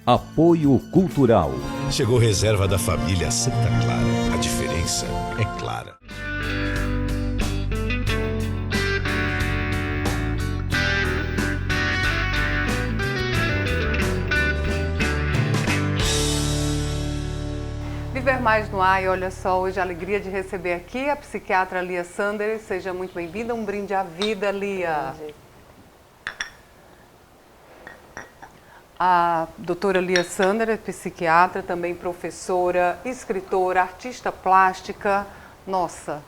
Apoio Cultural. Chegou reserva da família Santa Clara. A diferença é clara. Viver Mais no ar, e olha só, hoje a alegria de receber aqui a psiquiatra Lia Sander. Seja muito bem-vinda, um brinde à vida, Lia. A doutora Lia Sander é psiquiatra, também professora, escritora, artista plástica. Nossa,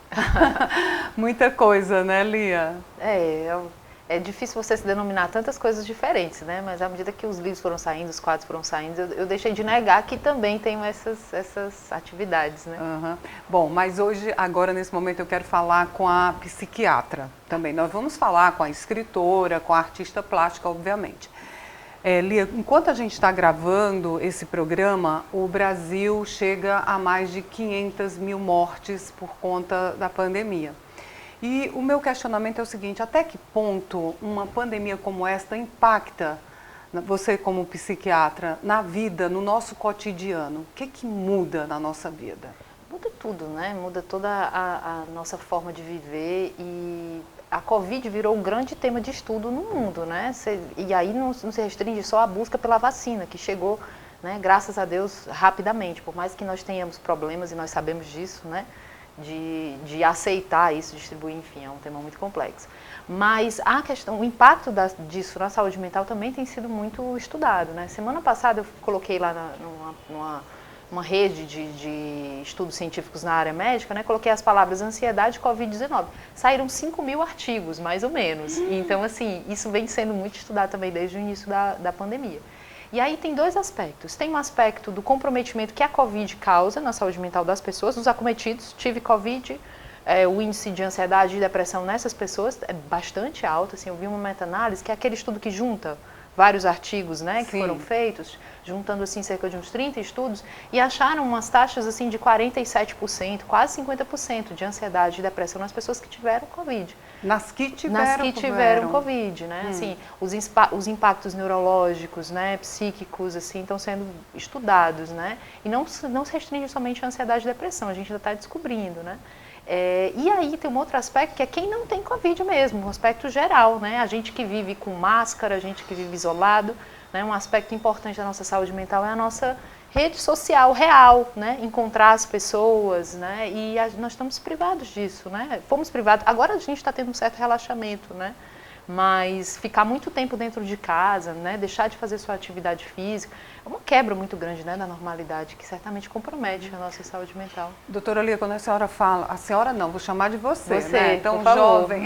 muita coisa, né, Lia? É difícil você se denominar tantas coisas diferentes, né? Mas à medida que os livros foram saindo, os quadros foram saindo, eu deixei de negar que também tenho essas atividades, né? Uhum. Bom, mas hoje, agora nesse momento, eu quero falar com a psiquiatra também. Nós vamos falar com a escritora, com a artista plástica, obviamente. Lia, enquanto a gente está gravando esse programa, o Brasil chega a mais de 500 mil mortes por conta da pandemia. E o meu questionamento é o seguinte: até que ponto uma pandemia como esta impacta você como psiquiatra na vida, no nosso cotidiano? O que muda na nossa vida? Muda tudo, né? Muda toda a nossa forma de viver, e a Covid virou um grande tema de estudo no mundo, né? E aí não se restringe só à busca pela vacina, que chegou, né, graças a Deus, rapidamente. Por mais que nós tenhamos problemas, e nós sabemos disso, né? De aceitar isso, distribuir, enfim, é um tema muito complexo. Mas a questão, o impacto disso na saúde mental também tem sido muito estudado, né? Semana passada eu coloquei lá numa rede de estudos científicos na área médica, né? Coloquei as palavras ansiedade e Covid-19. Saíram 5 mil artigos, mais ou menos. Então, assim, isso vem sendo muito estudado também desde o início da pandemia. E aí tem dois aspectos. Tem um aspecto do comprometimento que a Covid causa na saúde mental das pessoas, dos acometidos. Tive Covid, o índice de ansiedade e depressão nessas pessoas é bastante alto. Assim, eu vi uma meta-análise, que é aquele estudo que junta vários artigos, né, que foram feitos, juntando assim cerca de uns 30 estudos, e acharam umas taxas assim de 47%, quase 50% de ansiedade e depressão nas pessoas que tiveram Covid. Nas que tiveram Covid, né? Assim, os impactos neurológicos, né, psíquicos, assim, estão sendo estudados, né? E não se restringe somente à ansiedade e depressão, a gente ainda está descobrindo, né? E aí tem um outro aspecto, que é quem não tem Covid mesmo, um aspecto geral, né? A gente que vive com máscara, a gente que vive isolado, né? Um aspecto importante da nossa saúde mental é a nossa rede social real, né? Encontrar as pessoas, né? E nós estamos privados disso, né? Fomos privados, agora a gente está tendo um certo relaxamento, né? Mas ficar muito tempo dentro de casa, né? Deixar de fazer sua atividade física, é uma quebra muito grande, né, da normalidade, que certamente compromete a nossa saúde mental. Doutora Lia, quando a senhora fala, a senhora não, vou chamar de você, né? Tão por favor. jovem.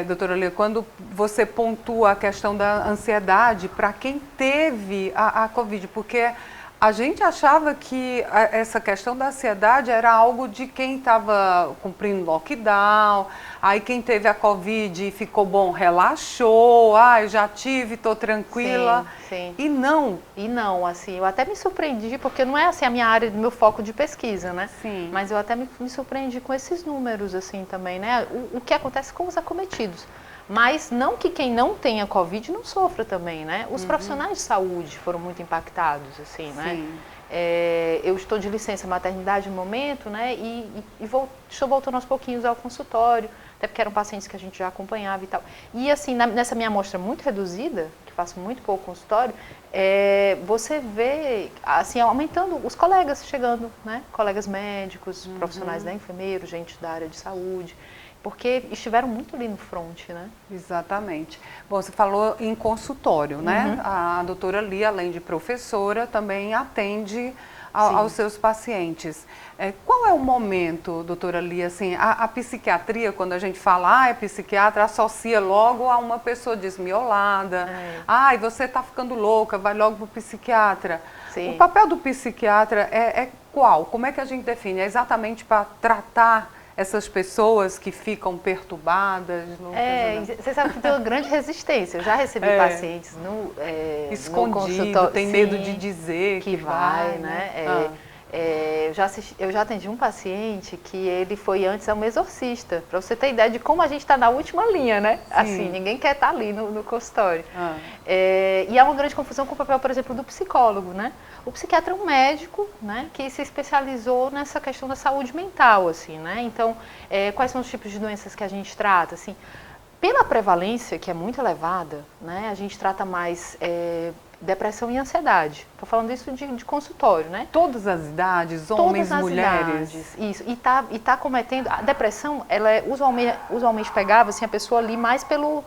Doutora Lia, quando você pontua a questão da ansiedade para quem teve a Covid, porque a gente achava que essa questão da ansiedade era algo de quem estava cumprindo lockdown, aí quem teve a Covid e ficou bom, relaxou, eu já tive, estou tranquila. Sim. E não. E não, assim, eu até me surpreendi, porque não é assim a minha área, meu foco de pesquisa, né? Sim. Mas eu até me surpreendi com esses números, assim, também, né? O que acontece com os acometidos. Mas não que quem não tenha Covid não sofra também, né? Os profissionais de saúde foram muito impactados, assim, né? Eu estou de licença maternidade no momento, né? Estou voltando aos pouquinhos ao consultório, até porque eram pacientes que a gente já acompanhava e tal. E assim, nessa minha amostra muito reduzida, que faço muito pouco consultório, você vê, assim, aumentando os colegas chegando, né? Colegas médicos, profissionais da enfermeiro, gente da área de saúde, porque estiveram muito ali no front, né? Exatamente. Bom, você falou em consultório, né? A doutora Lia, além de professora, também atende aos seus pacientes. Qual é o momento, doutora Lia, assim, a psiquiatria, quando a gente fala, é psiquiatra, associa logo a uma pessoa desmiolada, e você está ficando louca, vai logo para o psiquiatra. Sim. O papel do psiquiatra é qual? Como é que a gente define? É exatamente para tratar essas pessoas que ficam perturbadas? Você sabe que tem uma grande resistência. Eu já recebi pacientes no escondido, consultório, tem medo de dizer que vai, né? Eu já atendi um paciente que ele foi antes a um exorcista, para você ter ideia de como a gente está na última linha, né? Sim. Assim, ninguém quer estar ali no consultório. E há uma grande confusão com o papel, por exemplo, do psicólogo, né? O psiquiatra é um médico, né, que se especializou nessa questão da saúde mental, assim, né? Então, quais são os tipos de doenças que a gente trata, assim? Pela prevalência, que é muito elevada, né, a gente trata mais depressão e ansiedade. Estou falando isso de consultório, né? Todas as idades, homens, Todas as mulheres. idades, isso. E tá cometendo... A depressão, ela é usualmente pegava, assim, a pessoa ali mais pelo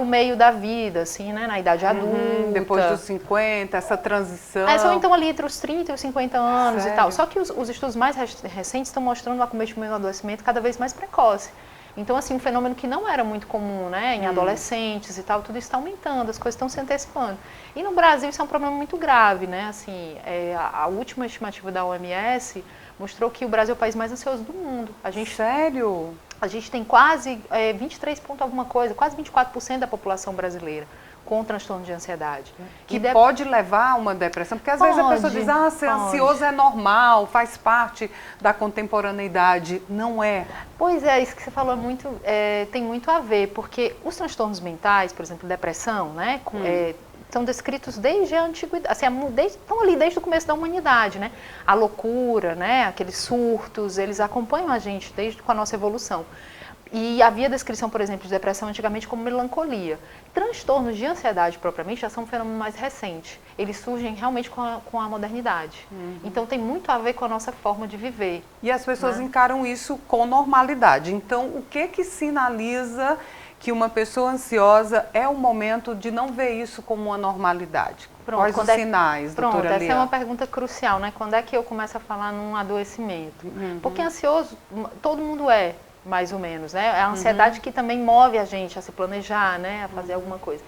meio da vida, assim, né? Na idade adulta. Depois dos 50, essa transição. São então ali entre os 30 e os 50 anos. Sério? E tal. Só que os estudos mais recentes estão mostrando o acometimento do adoecimento cada vez mais precoce. Então, assim, um fenômeno que não era muito comum, né, em adolescentes e tal, tudo isso está aumentando, as coisas estão se antecipando. E no Brasil isso é um problema muito grave, né, assim, a última estimativa da OMS mostrou que o Brasil é o país mais ansioso do mundo. Sério? A gente tem quase 23 ponto alguma coisa, quase 24% da população brasileira com transtorno de ansiedade. Que pode levar a uma depressão, porque às vezes a pessoa diz, ser ansioso é normal, faz parte da contemporaneidade. Não é. Pois é, isso que você falou tem muito a ver, porque os transtornos mentais, por exemplo, depressão, né, são descritos desde a antiguidade, assim, estão ali desde o começo da humanidade, né? A loucura, né, aqueles surtos, eles acompanham a gente desde com a nossa evolução. E havia descrição, por exemplo, de depressão antigamente como melancolia. Transtornos de ansiedade propriamente já são um fenômeno mais recente. Eles surgem realmente com a modernidade. Então tem muito a ver com a nossa forma de viver. E as pessoas encaram isso com normalidade. Então, o que sinaliza que uma pessoa ansiosa é o momento de não ver isso como uma normalidade? Quais os sinais, doutora Lia? Essa é uma pergunta crucial, né? Quando é que eu começo a falar num adoecimento? Porque ansioso, todo mundo é, mais ou menos, né? É a ansiedade que também move a gente a se planejar, né? A fazer alguma coisa.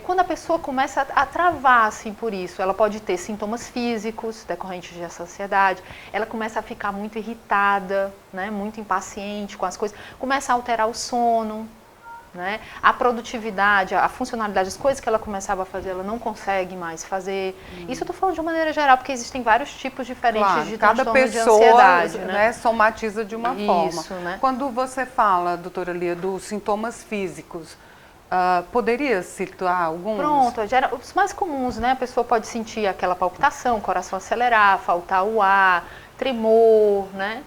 Quando a pessoa começa a travar, assim, por isso, ela pode ter sintomas físicos decorrentes dessa ansiedade, ela começa a ficar muito irritada, né? Muito impaciente com as coisas, começa a alterar o sono, né? A produtividade, a funcionalidade, as coisas que ela começava a fazer, ela não consegue mais fazer. Isso eu estou falando de uma maneira geral, porque existem vários tipos diferentes de transtorno de ansiedade. Cada pessoa, né, somatiza de uma Isso, forma. né? Quando você fala, doutora Lia, dos sintomas físicos, poderia citar alguns? Pronto, os mais comuns, né? A pessoa pode sentir aquela palpitação, coração acelerar, faltar o ar, tremor, né?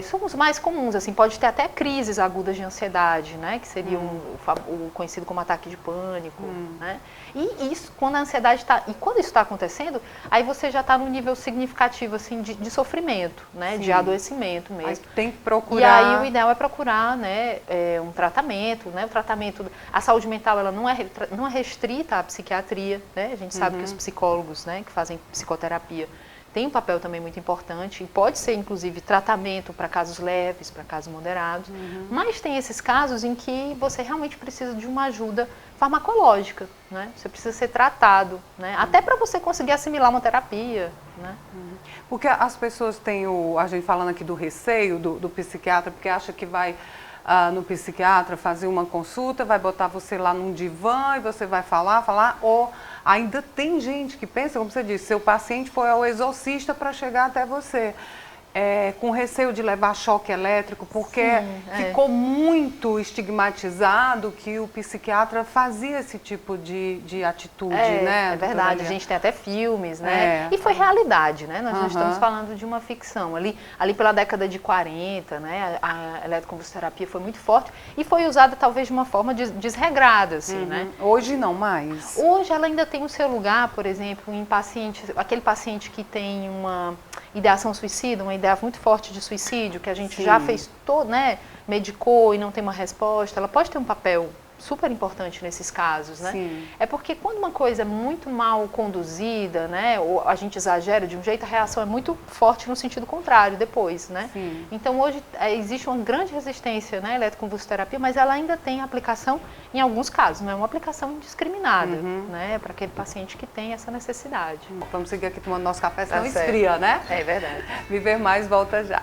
São os mais comuns, assim, pode ter até crises agudas de ansiedade, né, que seria o conhecido como ataque de pânico, né, e isso, quando a ansiedade e quando isso está acontecendo, aí você já está num nível significativo, assim, de sofrimento, né, de adoecimento mesmo. Aí tem que procurar. E aí o ideal é procurar, né, um tratamento, né, a saúde mental, ela não é restrita à psiquiatria, né, a gente sabe que os psicólogos, né, que fazem psicoterapia, tem um papel também muito importante e pode ser, inclusive, tratamento para casos leves, para casos moderados, mas tem esses casos em que você realmente precisa de uma ajuda farmacológica, né? Você precisa ser tratado, né? Até para você conseguir assimilar uma terapia, né? Porque as pessoas têm a gente falando aqui do receio do psiquiatra, porque acha que vai no psiquiatra fazer uma consulta, vai botar você lá num divã e você vai falar, ou ainda tem gente que pensa, como você disse, seu paciente foi ao exorcista para chegar até você. Com receio de levar choque elétrico, porque ficou muito estigmatizado que o psiquiatra fazia esse tipo de atitude, né? É verdade, a gente tem até filmes, né? E foi realidade, né? Nós não estamos falando de uma ficção. Ali pela década de 40, né? A eletroconvulsoterapia foi muito forte e foi usada talvez de uma forma desregrada, assim, né? Hoje não mais. Hoje ela ainda tem o seu lugar, por exemplo, em pacientes, aquele paciente que tem uma ideação suicida, uma ideia muito forte de suicídio, que a gente já fez todo, né, medicou e não tem uma resposta, ela pode ter um papel super importante nesses casos, né? Sim. É porque quando uma coisa é muito mal conduzida, né, ou a gente exagera de um jeito, a reação é muito forte no sentido contrário depois, né? Sim. Então hoje existe uma grande resistência, né, à eletroconvulsoterapia, mas ela ainda tem aplicação em alguns casos, não é uma aplicação indiscriminada, né, para aquele paciente que tem essa necessidade. Vamos seguir aqui tomando nosso café, senão certo. esfria, né? É verdade. Viver Mais volta já.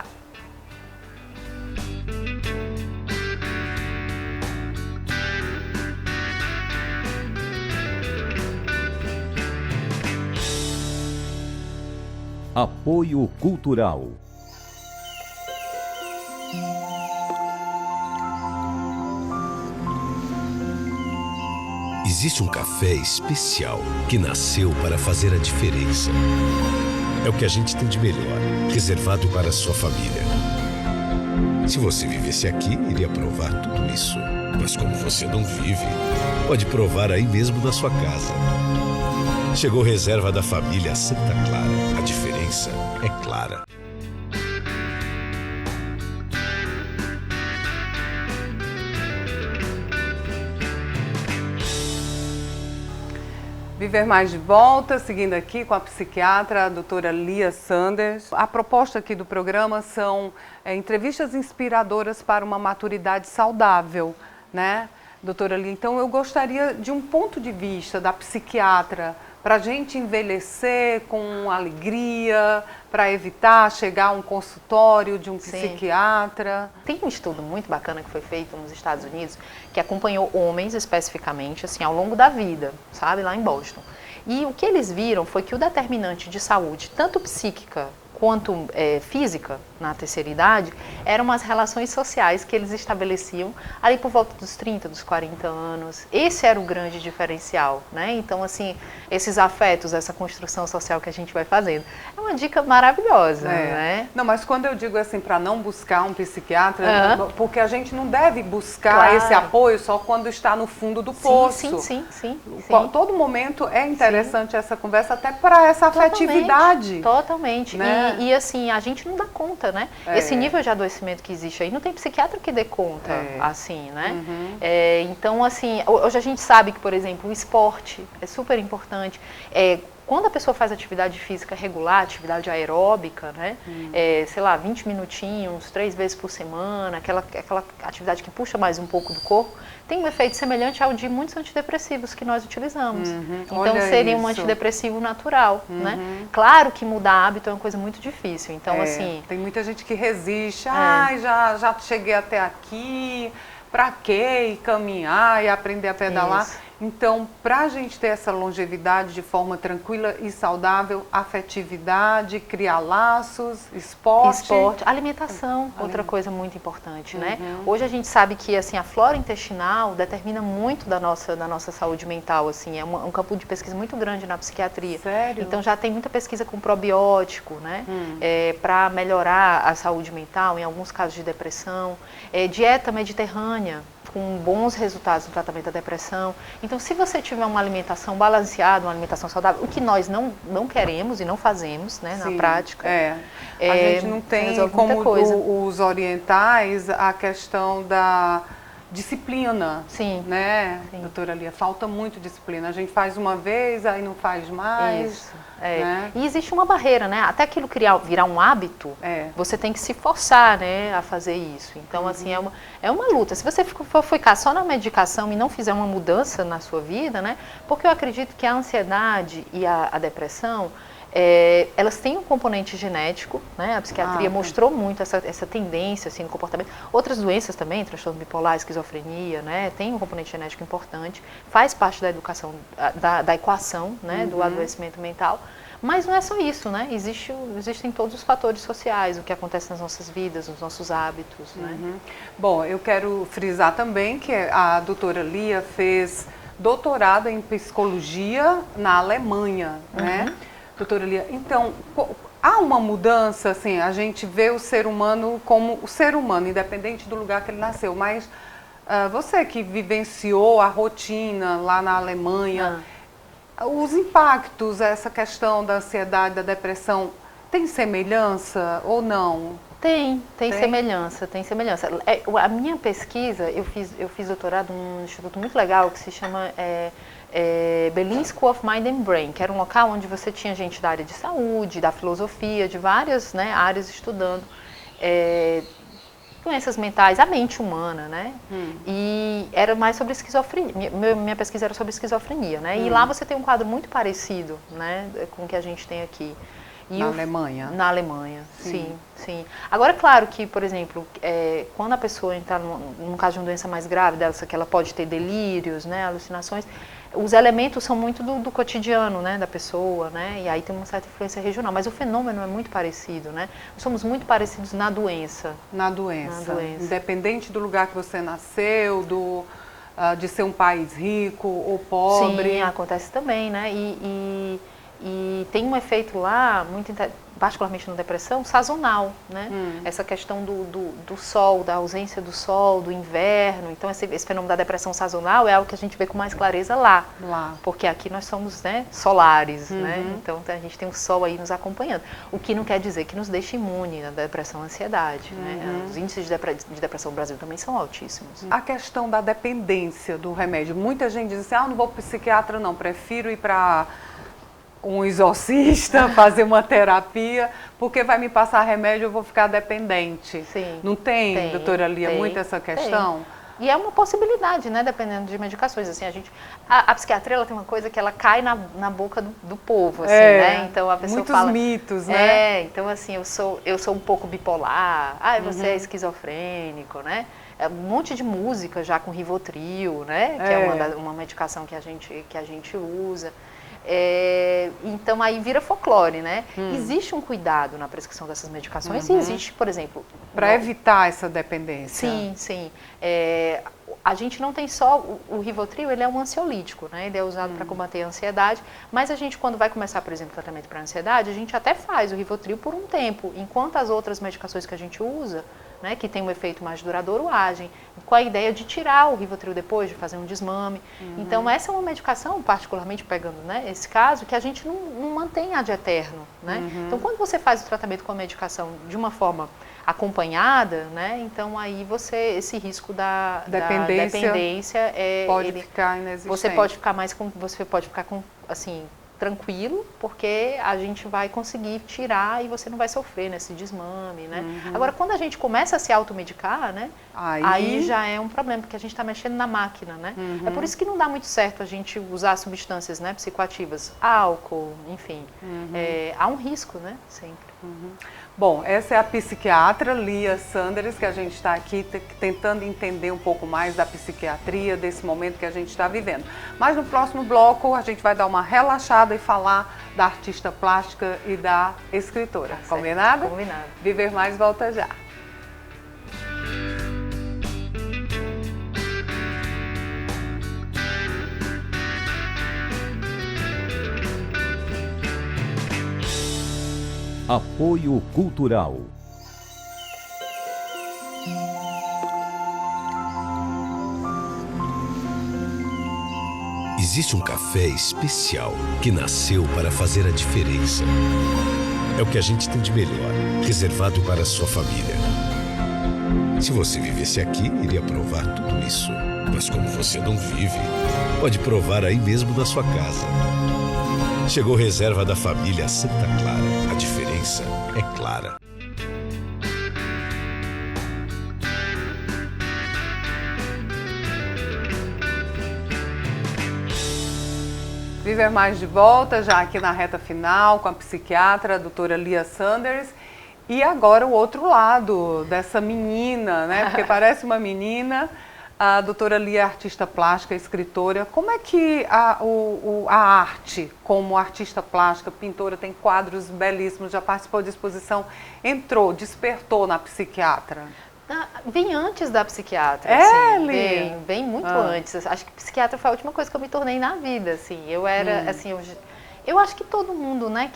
Apoio Cultural. Existe um café especial que nasceu para fazer a diferença. É o que a gente tem de melhor, reservado para a sua família. Se você vivesse aqui, iria provar tudo isso. Mas como você não vive, pode provar aí mesmo na sua casa. Chegou Reserva da Família Santa Clara. A diferença é clara. Viver Mais de volta, seguindo aqui com a psiquiatra, a doutora Lia Sanders. A proposta aqui do programa são entrevistas inspiradoras para uma maturidade saudável, né, doutora Lia? Então eu gostaria de um ponto de vista da psiquiatra para a gente envelhecer com alegria, para evitar chegar a um consultório de um psiquiatra. Tem um estudo muito bacana que foi feito nos Estados Unidos, que acompanhou homens especificamente, assim, ao longo da vida, sabe, lá em Boston. E o que eles viram foi que o determinante de saúde, tanto psíquica quanto física, na terceira idade, eram as relações sociais que eles estabeleciam ali por volta dos 30, dos 40 anos. Esse era o grande diferencial, né? Então, assim, esses afetos, essa construção social que a gente vai fazendo. É uma dica maravilhosa, né? Não, mas quando eu digo assim, para não buscar um psiquiatra, porque a gente não deve buscar esse apoio só quando está no fundo do poço. Sim. Todo momento é interessante essa conversa, até para essa afetividade. Totalmente. Né? E assim, a gente não dá conta, né? Esse nível de adoecimento que existe aí, não tem psiquiatra que dê conta, assim, né? Então, assim, hoje a gente sabe que, por exemplo, o esporte é super importante. Quando a pessoa faz atividade física regular, atividade aeróbica, né? Sei lá, 20 minutinhos, 3 vezes por semana, aquela atividade que puxa mais um pouco do corpo, tem um efeito semelhante ao de muitos antidepressivos que nós utilizamos. Então, olha seria isso. um antidepressivo natural, né? Claro que mudar hábito é uma coisa muito difícil. Então, assim... Tem muita gente que resiste. Ai, já cheguei até aqui, pra quê? E caminhar e aprender a pedalar. Isso. Então, para a gente ter essa longevidade de forma tranquila e saudável, afetividade, criar laços, esporte. Alimentação, outra coisa muito importante, né? Hoje a gente sabe que, assim, a flora intestinal determina muito da nossa saúde mental, assim, é um campo de pesquisa muito grande na psiquiatria. Sério? Então já tem muita pesquisa com probiótico, né? Para melhorar a saúde mental, em alguns casos de depressão. Dieta mediterrânea, com bons resultados no tratamento da depressão. Então, se você tiver uma alimentação balanceada, uma alimentação saudável, o que nós não queremos e não fazemos, né, na prática. A gente não tem, como os orientais, a questão da disciplina, né, doutora Lia? Falta muito disciplina. A gente faz uma vez, aí não faz mais. Isso. Né? E existe uma barreira, né? Até aquilo virar um hábito, você tem que se forçar, né, a fazer isso. Então, assim, é uma luta. Se você for ficar só na medicação e não fizer uma mudança na sua vida, né? Porque eu acredito que a ansiedade e a depressão, elas têm um componente genético, né? A psiquiatria mostrou muito essa tendência assim, no comportamento. Outras doenças também, transtorno bipolar, esquizofrenia, né? Tem um componente genético importante, faz parte da educação, da equação, né? Do adoecimento mental. Mas não é só isso, né? Existem todos os fatores sociais, o que acontece nas nossas vidas, nos nossos hábitos, né? Bom, eu quero frisar também que a doutora Lia fez doutorado em psicologia na Alemanha, né? Doutora Lia, então, há uma mudança, assim, a gente vê o ser humano como o ser humano, independente do lugar que ele nasceu, mas você que vivenciou a rotina lá na Alemanha, os impactos, essa questão da ansiedade, da depressão, tem semelhança ou não? Tem semelhança. A minha pesquisa, eu fiz doutorado num instituto muito legal que se chama Berlin School of Mind and Brain, que era um local onde você tinha gente da área de saúde, da filosofia, de várias, né, áreas estudando doenças mentais, a mente humana, né? E era mais sobre esquizofrenia. Minha pesquisa era sobre esquizofrenia, né? E lá você tem um quadro muito parecido, né, com o que a gente tem aqui. Na Alemanha? Na Alemanha, sim. Agora, claro que, por exemplo, quando a pessoa entra num caso de uma doença mais grave, que ela pode ter delírios, né, alucinações, os elementos são muito do cotidiano, né, da pessoa, né, e aí tem uma certa influência regional, mas o fenômeno é muito parecido, né, nós somos muito parecidos na doença. Na doença. Independente do lugar que você nasceu, de ser um país rico ou pobre. Sim, acontece também, né, e tem um efeito lá, particularmente na depressão, sazonal, né? Essa questão do sol, da ausência do sol, do inverno. Então, esse fenômeno da depressão sazonal é algo que a gente vê com mais clareza lá. Porque aqui nós somos, né, solares, né? Então, a gente tem o sol aí nos acompanhando. O que não quer dizer que nos deixe imune da depressão e ansiedade, né? Os índices de depressão no Brasil também são altíssimos. A questão da dependência do remédio. Muita gente diz assim, não vou para o psiquiatra não, prefiro ir para um exorcista, fazer uma terapia, porque vai me passar remédio e eu vou ficar dependente. Sim. Não tem, doutora Lia, muito essa questão? Tem. E é uma possibilidade, né, dependendo de medicações. Assim, a psiquiatria ela tem uma coisa que ela cai na boca do povo, assim, né? Então a pessoa muitos fala, mitos, né? Então assim, eu sou um pouco bipolar, você é esquizofrênico, né? Um monte de música já com Rivotril, né? Que é uma medicação que a gente usa. Então aí vira folclore, né? Existe um cuidado na prescrição dessas medicações e existe, por exemplo... Para evitar essa dependência. Sim. A gente não tem só... O Rivotril, ele é um ansiolítico, né? Ele é usado para combater a ansiedade, mas a gente, quando vai começar, por exemplo, tratamento para ansiedade, a gente até faz o Rivotril por um tempo, enquanto as outras medicações que a gente usa, né, que tem um efeito mais duradouro, agem, com a ideia de tirar o Rivotril depois, de fazer um desmame. Então, essa é uma medicação, particularmente pegando, né, esse caso, que a gente não mantém ad eterno, né? Então, quando você faz o tratamento com a medicação de uma forma acompanhada, né, então aí esse risco da dependência pode ficar inexistente. Você pode ficar assim, tranquilo, porque a gente vai conseguir tirar e você não vai sofrer nesse desmame, né? Agora, quando a gente começa a se automedicar, né? Aí já é um problema, porque a gente está mexendo na máquina, né? É por isso que não dá muito certo a gente usar substâncias, né, psicoativas, álcool, enfim. Há um risco, né? Sempre. Bom, essa é a psiquiatra Lia Sanders, que a gente está aqui tentando entender um pouco mais da psiquiatria, desse momento que a gente está vivendo. Mas no próximo bloco a gente vai dar uma relaxada e falar da artista plástica e da escritora. Combinado? Combinado. Viver Mais volta já. Apoio Cultural. Existe um café especial que nasceu para fazer a diferença. É o que a gente tem de melhor, reservado para a sua família. Se você vivesse aqui, iria provar tudo isso. Mas como você não vive, pode provar aí mesmo na sua casa. Chegou reserva da família Santa Clara. A diferença é clara. Viver Mais de volta, já aqui na reta final, com a psiquiatra, a doutora Lia Sanders. E agora o outro lado dessa menina, né? Porque parece uma menina. A doutora Lia é artista plástica, escritora. Como é que a arte, como artista plástica, pintora, tem quadros belíssimos, já participou de exposição, despertou na psiquiatra? Vem antes da psiquiatra, Lia? Vem muito antes. Acho que psiquiatra foi a última coisa que eu me tornei na vida, assim. Eu era, assim, eu acho que todo mundo, né,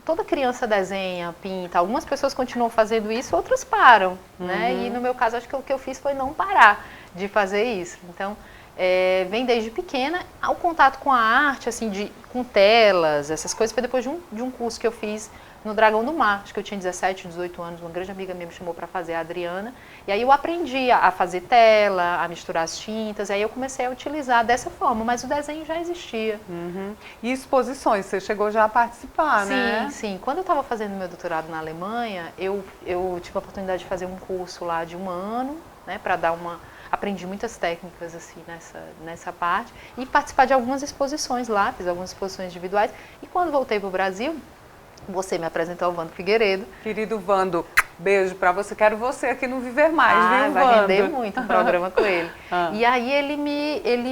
toda criança desenha, pinta. Algumas pessoas continuam fazendo isso, outras param, né? E no meu caso, acho que o que eu fiz foi não parar de fazer isso. Então, vem desde pequena. O contato com a arte, assim, com telas, essas coisas, foi depois de um curso que eu fiz no Dragão do Mar. Acho que eu tinha 17, 18 anos, uma grande amiga minha me chamou para fazer, a Adriana. E aí eu aprendi a fazer tela, a misturar as tintas, e aí eu comecei a utilizar dessa forma, mas o desenho já existia. E exposições, você chegou já a participar, né? Sim. Quando eu estava fazendo meu doutorado na Alemanha, eu tive a oportunidade de fazer um curso lá de 1 ano, né, para dar aprendi muitas técnicas assim nessa parte e participar de algumas exposições lá, fiz algumas exposições individuais. E quando voltei para o Brasil, você me apresentou ao Vando Figueiredo. Querido Vando, Beijo pra você, quero você aqui no Viver Mais, viu, vai Wanda? render muito um programa com ele. E aí ele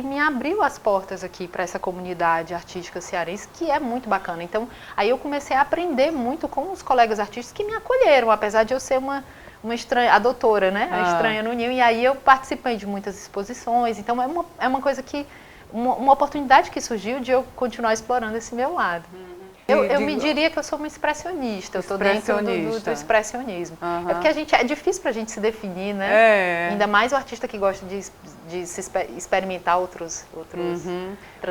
me abriu as portas aqui para essa comunidade artística cearense, que é muito bacana. Então, aí eu comecei a aprender muito com os colegas artistas que me acolheram, apesar de eu ser uma estranha, a doutora, né? A estranha no ninho. E aí eu participei de muitas exposições. Então é uma coisa que, uma oportunidade que surgiu de eu continuar explorando esse meu lado. Eu me diria que eu sou uma expressionista, eu estou dentro do expressionismo. É porque é difícil para a gente se definir, né? Ainda mais o artista que gosta de se experimentar outras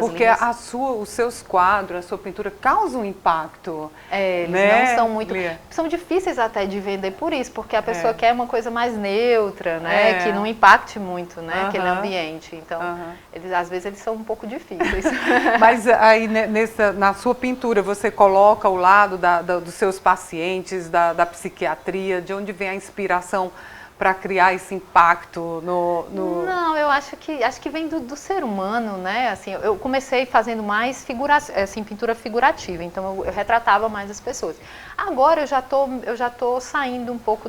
porque linhas. os seus quadros, a sua pintura causam um impacto. Eles né? não são muito... São difíceis até de vender por isso, porque a pessoa quer uma coisa mais neutra, né? Que não impacte muito, né? Aquele ambiente. Então, às vezes eles são um pouco difíceis. Mas aí na sua pintura você coloca ao lado dos seus pacientes, da psiquiatria, de onde vem a inspiração para criar esse impacto Não, eu acho que vem do ser humano, né? Assim, eu comecei fazendo mais pintura figurativa, então eu retratava mais as pessoas. Agora eu já tô saindo um pouco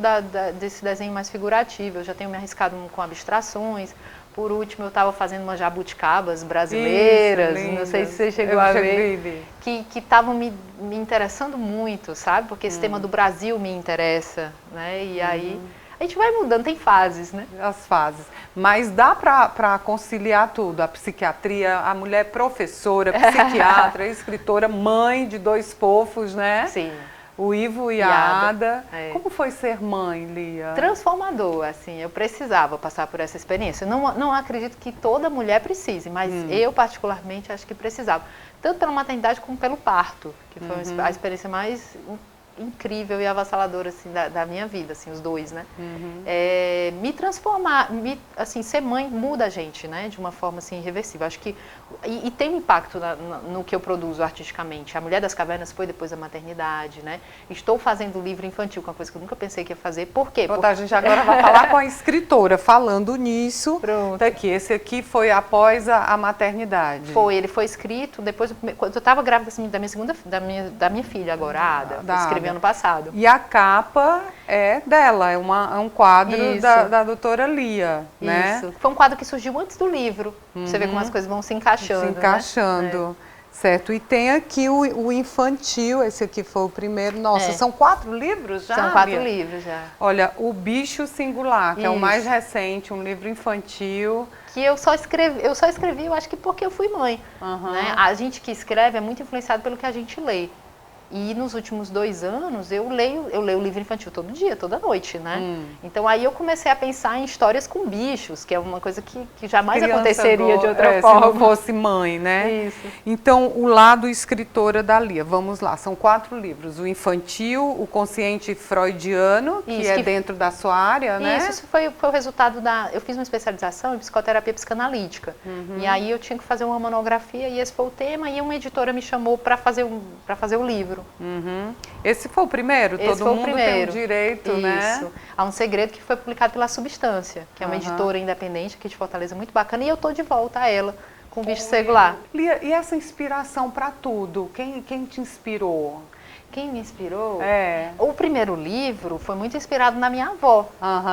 desse desenho mais figurativo, eu já tenho me arriscado com abstrações. Por último, eu estava fazendo umas jabuticabas brasileiras, não sei se você chegou a ver, que estavam me interessando muito, sabe? Porque esse tema do Brasil me interessa, né? E aí a gente vai mudando, tem fases, né? As fases. Mas dá para conciliar tudo, a psiquiatria, a mulher professora, psiquiatra, escritora, mãe de 2 fofos, né? Sim. O Ivo e a Ada. É. Como foi ser mãe, Lia? Transformador, assim, eu precisava passar por essa experiência. Não acredito que toda mulher precise, mas eu particularmente acho que precisava. Tanto pela maternidade como pelo parto, que foi a experiência mais incrível e avassaladora assim, da minha vida, assim, os 2, né? Me transformar, assim, ser mãe muda a gente, né? De uma forma assim, irreversível. Acho que e tem um impacto no que eu produzo artisticamente. A Mulher das Cavernas foi depois da maternidade, né? Estou fazendo livro infantil, que é uma coisa que eu nunca pensei que ia fazer. Por quê? A gente agora vai falar com a escritora, falando nisso. Pronto. Tá aqui, esse aqui foi após a maternidade. Ele foi escrito depois, quando eu estava grávida assim, da minha filha agora, a Ada. Escrevi ano passado. E a capa é dela, é um quadro da doutora Lia, né? Isso. Foi um quadro que surgiu antes do livro. Você vê como as coisas vão se encaixando. Se encaixando. Né? Certo. E tem aqui o infantil, esse aqui foi o primeiro. Nossa, são 4 livros já? São 4 livros já. Olha, O Bicho Singular, que é o mais recente, um livro infantil. Que eu só escrevi, eu acho que porque eu fui mãe. Né? A gente que escreve é muito influenciado pelo que a gente lê. E nos últimos 2 anos eu leio o livro infantil todo dia, toda noite, né? Então aí eu comecei a pensar em histórias com bichos, que é uma coisa que jamais aconteceria de outra forma. Se não fosse mãe, né? Isso. Então, o lado escritora da Lia, vamos lá, são 4 livros. O infantil, o consciente freudiano, que dentro da sua área, né? Isso foi o resultado eu fiz uma especialização em psicoterapia psicanalítica. E aí eu tinha que fazer uma monografia e esse foi o tema e uma editora me chamou para fazer o livro. Esse foi o primeiro? Todo mundo tem o direito, Isso. né? Há um Segredo, que foi publicado pela Substância, que é uma editora independente aqui de Fortaleza, muito bacana, e eu tô de volta a ela, com o Bicho Singular. Lia, e essa inspiração para tudo? Quem te inspirou? Quem me inspirou? O primeiro livro foi muito inspirado na minha avó.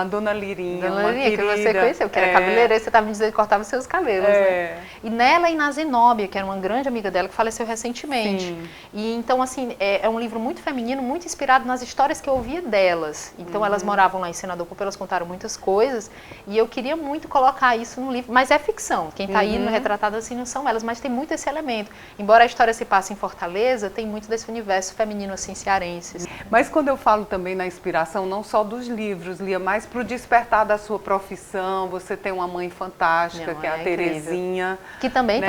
Dona Lirinha. Dona Lirinha, que você conheceu, que era cabeleireira, você estava me dizendo que cortava os seus cabelos, né? E nela e na Zenóbia, que era uma grande amiga dela, que faleceu recentemente. Sim. E então, assim, é um livro muito feminino, muito inspirado nas histórias que eu ouvia delas. Então, elas moravam lá em Senador Coupe, elas contaram muitas coisas, e eu queria muito colocar isso no livro, mas é ficção. Quem está aí no retratado assim não são elas, mas tem muito esse elemento. Embora a história se passe em Fortaleza, tem muito desse universo feminino assim, cearenses. Mas quando eu falo também na inspiração, não só dos livros, Lia, mas para o despertar da sua profissão, você tem uma mãe fantástica, que é a Terezinha. Que também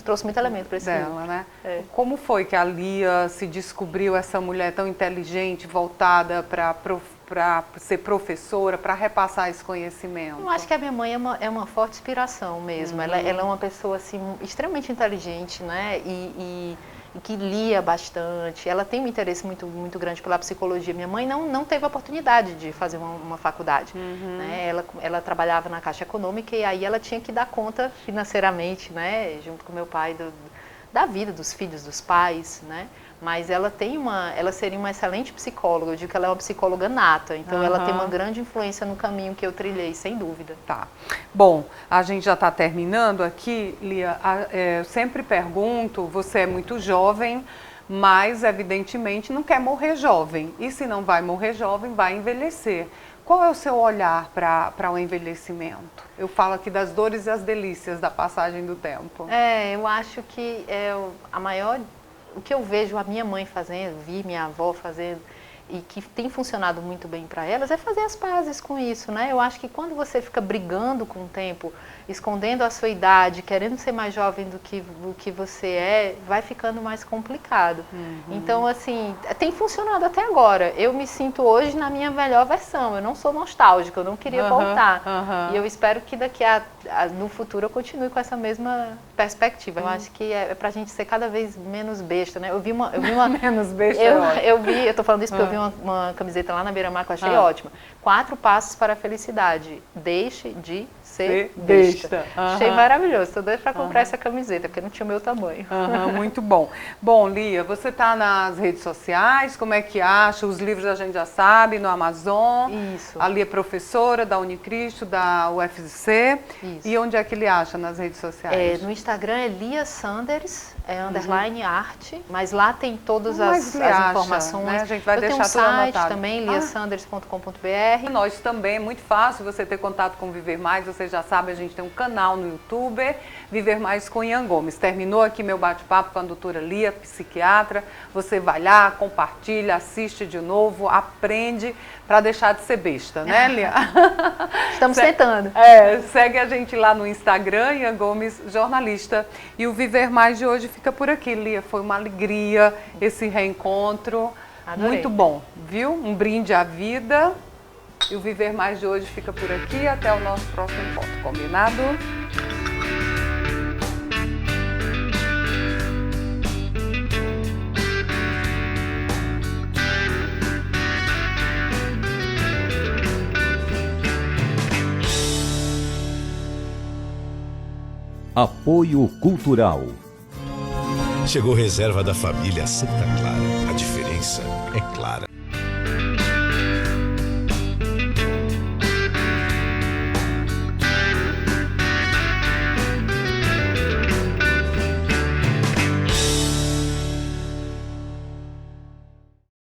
trouxe muito elemento para esse livro. Né? Como foi que a Lia se descobriu essa mulher tão inteligente, voltada para ser professora, para repassar esse conhecimento? Eu acho que a minha mãe é uma forte inspiração mesmo. Ela é uma pessoa assim, extremamente inteligente, né? E que lia bastante. Ela tem um interesse muito, muito grande pela psicologia. Minha mãe não teve a oportunidade de fazer uma faculdade. Né? Ela trabalhava na Caixa Econômica e aí ela tinha que dar conta financeiramente, né? Junto com meu pai, da vida, dos filhos, dos pais, né? Mas ela seria uma excelente psicóloga, eu digo que ela é uma psicóloga nata, então ela tem uma grande influência no caminho que eu trilhei, sem dúvida. Tá. Bom, a gente já está terminando aqui, Lia, eu sempre pergunto, você é muito jovem, mas evidentemente não quer morrer jovem, e se não vai morrer jovem, vai envelhecer. Qual é o seu olhar para o envelhecimento? Eu falo aqui das dores e as delícias da passagem do tempo. Eu acho que o que eu vejo a minha mãe fazendo, vi minha avó fazendo, e que tem funcionado muito bem para elas, é fazer as pazes com isso, né? Eu acho que quando você fica brigando com o tempo, escondendo a sua idade, querendo ser mais jovem do que você é, vai ficando mais complicado. Então, assim, tem funcionado até agora. Eu me sinto hoje na minha melhor versão. Eu não sou nostálgica, eu não queria voltar. E eu espero que daqui no futuro eu continue com essa mesma perspectiva. Eu acho que é pra gente ser cada vez menos besta, né? Eu vi uma menos besta. Eu tô falando isso porque eu vi uma camiseta lá na Beira-Mar que eu achei ótima. 4 passos para a felicidade. Deixe de ser besta. Achei maravilhoso. Tô doida para comprar essa camiseta, porque não tinha o meu tamanho. Muito bom. Bom, Lia, você está nas redes sociais, como é que acha? Os livros a gente já sabe, no Amazon. Isso. A Lia é professora da Unicristo, da UFC. Isso. E onde é que ele acha nas redes sociais? No Instagram é Lia Sanders, underline arte, mas lá tem todas as informações. Né? A gente vai deixar tudo tudo anotado. Tem um site também, liasanders.com.br. Nós também, é muito fácil você ter contato com o Viver Mais, você já sabe, a gente tem um canal no YouTube, Viver Mais com Ian Gomes. Terminou aqui meu bate-papo com a doutora Lia, psiquiatra, você vai lá, compartilha, assiste de novo, aprende para deixar de ser besta, né, Lia? Estamos tentando. Segue a gente lá no Instagram, Ian Gomes Jornalista. E o Viver Mais de hoje fica por aqui, Lia. Foi uma alegria esse reencontro. Adorei. Muito bom, viu? Um brinde à vida. E o Viver Mais de hoje fica por aqui. Até o nosso próximo encontro. Combinado? Apoio Cultural. Chegou reserva da família Santa Clara. A diferença é clara.